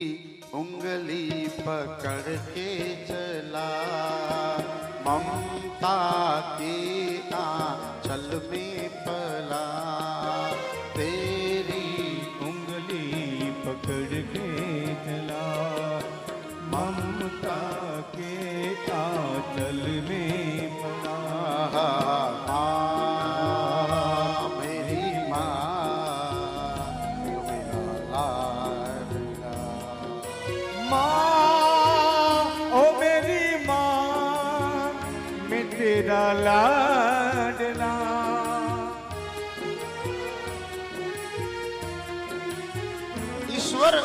उंगली पकड़ के चला ममता के आंचल में पला तेरी उंगली पकड़ के चला ममता के आंचल में पला। माँ मेरी माँ मेरा लाडला माँ ओ मेरी माँ मैं तेरा लाडला। ईश्वर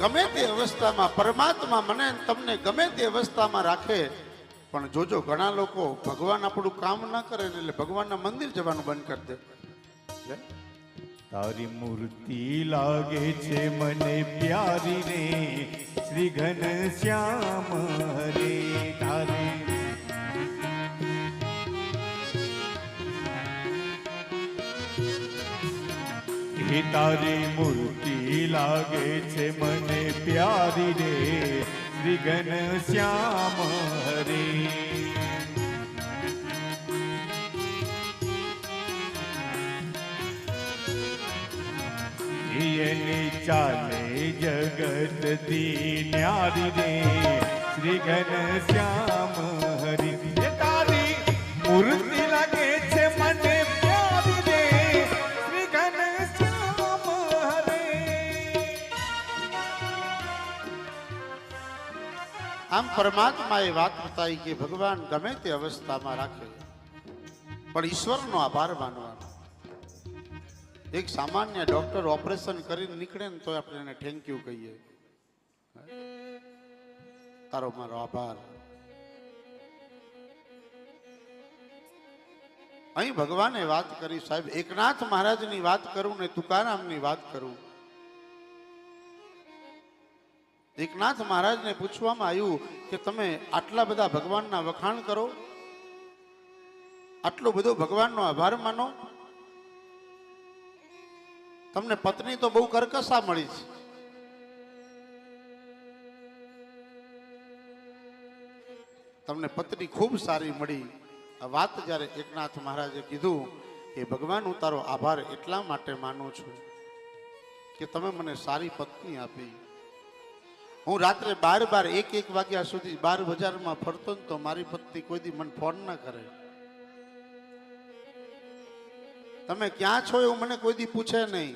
गमे ते अवस्थाમાં પરમાત્મા મને તમને ગમે તે અવસ્થામાં રાખે પણ જોજો ઘણા લોકો ભગવાન આપણું કામ ના કરે ને એટલે ભગવાનના મંદિર જવાનું બંધ કરી દે. તારી મૂર્તિ લાગે છે મને પ્યારી રે શ્રી ઘનશ્યામ હરે તારી હે તારી મૂર્તિ લાગે છે મને પ્યારી રે શ્રી ઘનશ્યામ હરે. એની ચાલે જગત દી ન્યારી રે શ્રી ઘનશ્યામ હરિ. તારી મૂર્તિ લાગે છે મને પ્યારી રે શ્રી ઘનશ્યામ હરે. આમ પરમાત્માએ વાત બતાવી કે ભગવાન ગમે તે અવસ્થામાં રાખે પણ ઈશ્વરનો આભાર માનવાનો. એક સામાન્ય ડોક્ટર ઓપરેશન કરીને નીકળે ને તો આપણે એને થેન્ક યુ કહીએ, તારો મારો આભાર. અહીં ભગવાને વાત કરી સાહેબ, એકનાથ મહારાજની વાત કરું ને તુકારામની વાત કરું. એકનાથ મહારાજને પૂછવામાં આવ્યું કે તમે આટલા બધા ભગવાનના વખાણ કરો, આટલો બધો ભગવાનનો આભાર માનો, તમને પત્ની તો બહુ કરકસા મળી છે, તમને પત્ની ખૂબ સારી મળી. આ વાત જ્યારે એકનાથ મહારાજે કીધું કે ભગવાન હું તારો આભાર એટલા માટે માનું છું કે તમે મને સારી પત્ની આપી. હું રાત્રે 1 વાગ્યા સુધી 12 બજારમાં ફરતો ને તો મારી પત્ની કોઈ દી મને ફોન ના કરે. તમે ક્યાં છો એવું મને કોઈ દી પૂછે નહીં.